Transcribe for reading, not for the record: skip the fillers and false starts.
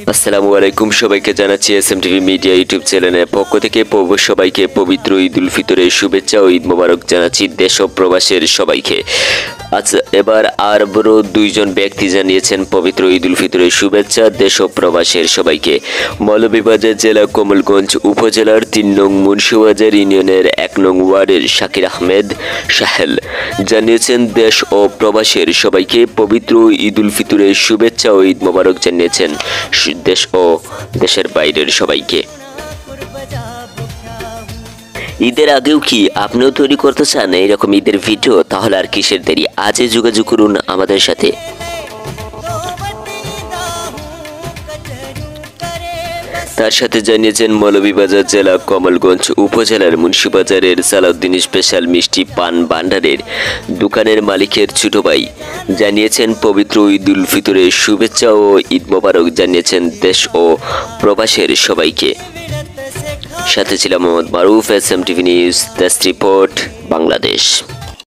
আসসালামু আলাইকুম, সবাইকে জানাচ্ছি এসএমটিভি মিডিয়া ইউটিউব চ্যানেলের পক্ষ থেকে সবাইকে পবিত্র ঈদ উল ফিতরের শুভেচ্ছা ও ঈদ মোবারক জানাচ্ছি দেশ ও প্রবাসের সবাইকে। আচ্ছা, এবার আরও দুইজন ব্যক্তি জানিয়েছেন পবিত্র ঈদ উল ফিতরের শুভেচ্ছা দেশ ও প্রবাসের সবাইকে। মৌলভীবাজার জেলা কমলগঞ্জ উপজেলার ৩ নং মুন্সিবাজার ইউনিয়নের ১ নং ওয়ার্ডের শাকির আহমেদ সাহেল জানিয়েছেন দেশ ও প্রবাসের সবাইকে পবিত্র ঈদ উল ফিতরের শুভেচ্ছা ও ঈদ মোবারক জানিয়েছেন দেশ ও দেশের বাইরের সবাইকে। ঈদের আগেও কি আপনিও তৈরি করতে চান এইরকম ঈদের ভিডিও? তাহলে আর কিসের দেরি, আজই যোগাযোগ করুন আমাদের সাথে। তার সাথে জানিয়েছেন মৌলভীবাজার জেলা কমলগঞ্জ উপজেলার মুন্সিবাজারের সালাউদ্দিন স্পেশাল মিষ্টি পান ভান্ডারের দোকানের মালিকের ছোট ভাই জানিয়েছেন পবিত্র ঈদ উল ফিতরের শুভেচ্ছা ও ঈদ মোবারক জানিয়েছেন দেশ ও প্রবাসের সবাইকে। সাথে ছিলাম মোহাম্মদ মারুফ, এসএমটিভি নিউজ, ডেস্ক রিপোর্ট, বাংলাদেশ।